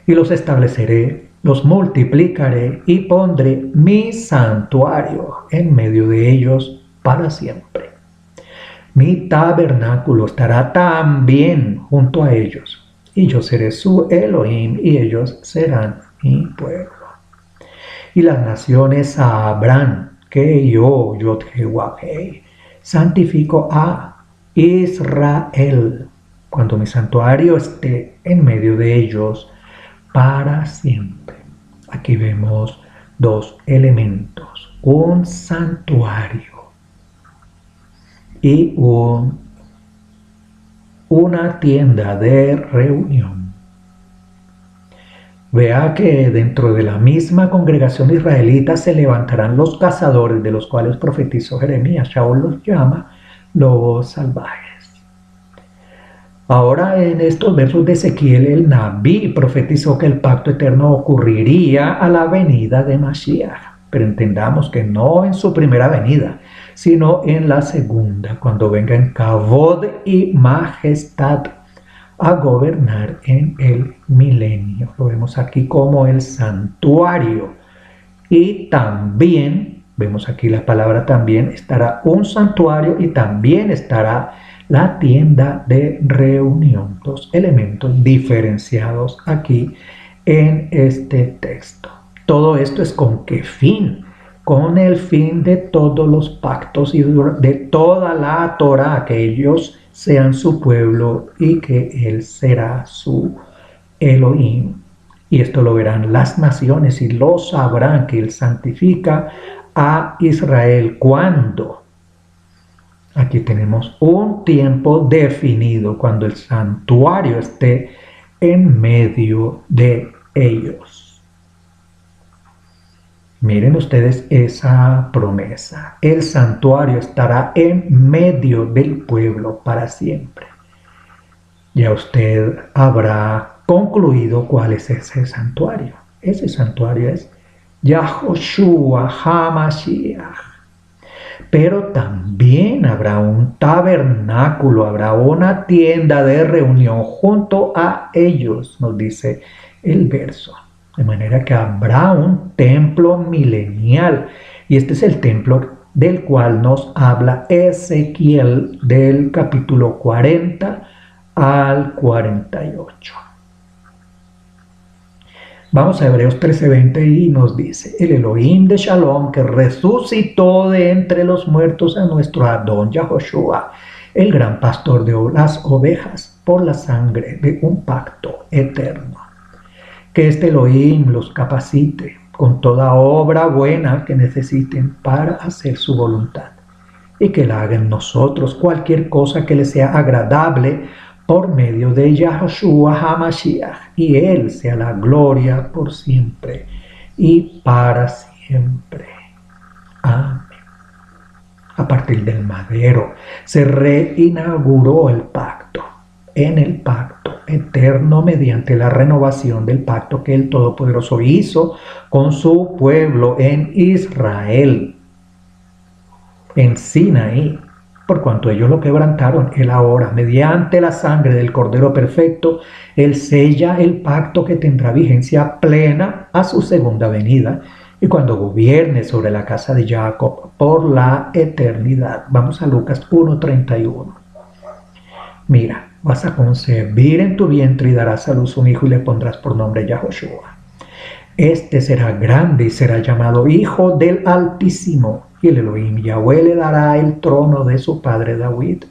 y los estableceré, los multiplicaré y pondré mi santuario en medio de ellos para siempre. Mi tabernáculo estará también junto a ellos, y yo seré su Elohim, y ellos serán mi pueblo. Y las naciones sabrán que yo, Yod-Heh-Wah-Heh, santifico a Israel, cuando mi santuario esté en medio de ellos para siempre. Aquí vemos dos elementos: un santuario y una tienda de reunión. Vea que dentro de la misma congregación israelita se levantarán los cazadores, de los cuales profetizó Jeremías. Shaul los llama lobos salvajes. Ahora, en estos versos de Ezequiel, el Nabí profetizó que el pacto eterno ocurriría a la venida de Mashiach. Pero entendamos que no en su primera venida, sino en la segunda, cuando venga en Kavod y majestad a gobernar en el milenio. Lo vemos aquí como el santuario. Y también, vemos aquí la palabra también, estará un santuario y también estará la tienda de reunión. Dos elementos diferenciados aquí en este texto. Todo esto es ¿con qué fin? Con el fin de todos los pactos y de toda la Torá, que ellos sean su pueblo y que Él será su Elohim. Y esto lo verán las naciones y lo sabrán, que Él santifica a Israel. ¿Cuándo? Aquí tenemos un tiempo definido, cuando el santuario esté en medio de ellos. Miren ustedes esa promesa: el santuario estará en medio del pueblo para siempre. Ya usted habrá concluido cuál es ese santuario. Ese santuario es Yahoshua HaMashiach. Pero también habrá un tabernáculo, habrá una tienda de reunión junto a ellos, nos dice el verso. De manera que habrá un templo milenial. Y este es el templo del cual nos habla Ezequiel, del capítulo 40 al 48. Vamos a Hebreos 13:20 y nos dice: el Elohim de Shalom, que resucitó de entre los muertos a nuestro Adón Yahoshua, el gran pastor de las ovejas, por la sangre de un pacto eterno. Que este Elohim los capacite con toda obra buena que necesiten para hacer su voluntad, y que la haga en nosotros cualquier cosa que le sea agradable por medio de Yahoshua HaMashiach, y Él sea la gloria por siempre y para siempre. Amén. A partir del madero se reinauguró el pacto, en el pacto eterno, mediante la renovación del pacto que el Todopoderoso hizo con su pueblo en Israel, en Sinaí. Por cuanto ellos lo quebrantaron, Él ahora, mediante la sangre del Cordero Perfecto, Él sella el pacto que tendrá vigencia plena a su segunda venida, y cuando gobierne sobre la casa de Jacob por la eternidad. Vamos a Lucas 1:31. Mira, vas a concebir en tu vientre y darás a luz un hijo y le pondrás por nombre Yahoshua. Este será grande y será llamado Hijo del Altísimo, y el Elohim Yahweh le dará el trono de su padre David.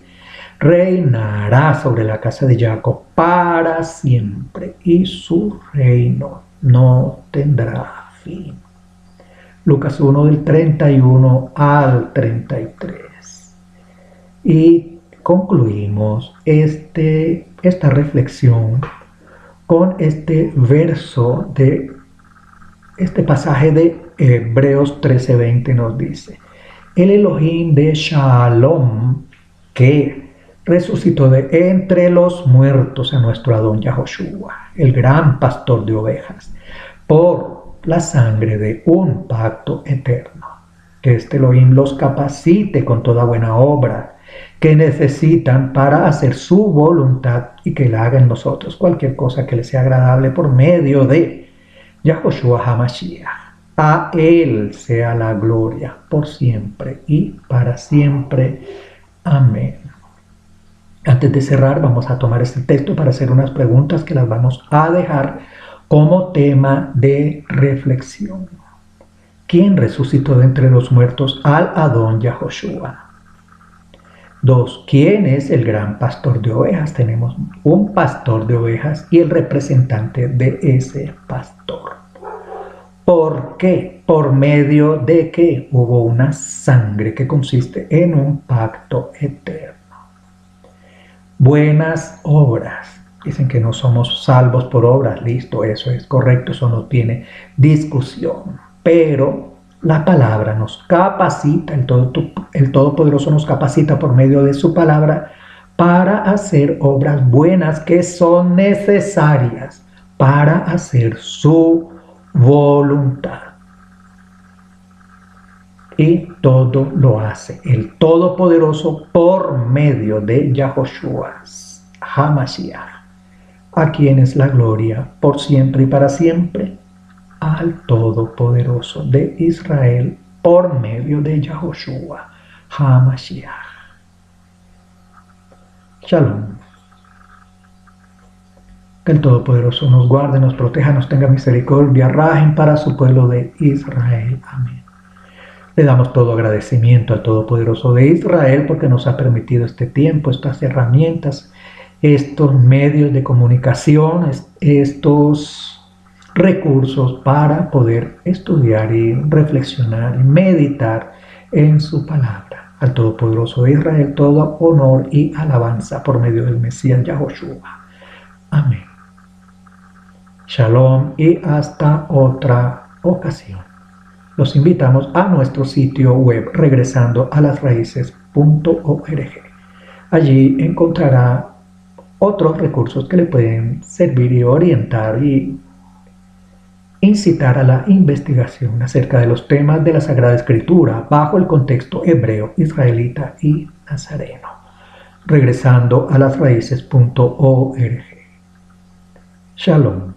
Reinará sobre la casa de Jacob para siempre, y su reino no tendrá fin. Lucas 1 del 31 al 33. Y concluimos esta reflexión con este verso de este pasaje de Hebreos 13:20. Nos dice: el Elohim de Shalom, que resucitó de entre los muertos a nuestro Adón Yahoshua, el gran pastor de ovejas, por la sangre de un pacto eterno. Que este Elohim los capacite con toda buena obra que necesitan para hacer su voluntad y que la haga en nosotros cualquier cosa que les sea agradable por medio de Yahoshua HaMashiach. A Él sea la gloria por siempre y para siempre. Amén. Antes de cerrar, vamos a tomar este texto para hacer unas preguntas que las vamos a dejar como tema de reflexión. ¿Quién resucitó de entre los muertos al Adón Yahoshua? 2. ¿Quién es el gran pastor de ovejas? Tenemos un pastor de ovejas y el representante de ese pastor. ¿Por qué? Por medio de que hubo una sangre que consiste en un pacto eterno. Buenas obras. Dicen que no somos salvos por obras. Listo, eso es correcto, eso no tiene discusión. Pero la palabra nos capacita, el Todopoderoso nos capacita por medio de su palabra para hacer obras buenas que son necesarias para hacer su voluntad. Y todo lo hace el Todopoderoso por medio de Yahoshua HaMashiach, a quien es la gloria por siempre y para siempre, al Todopoderoso de Israel por medio de Yahoshua HaMashiach. Shalom. Que el Todopoderoso nos guarde, nos proteja, nos tenga misericordia, rajen para su pueblo de Israel. Amén. Le damos todo agradecimiento al Todopoderoso de Israel porque nos ha permitido este tiempo, estas herramientas, estos medios de comunicación, estos recursos para poder estudiar y reflexionar y meditar en su palabra. Al Todopoderoso de Israel todo honor y alabanza por medio del Mesías Yahoshua. Amén. Shalom y hasta otra ocasión. Los invitamos a nuestro sitio web regresandoolasraices.org. Allí encontrará otros recursos que le pueden servir y orientar y incitar a la investigación acerca de los temas de la Sagrada Escritura bajo el contexto hebreo, israelita y nazareno. Regresandoolasraices.org. Shalom.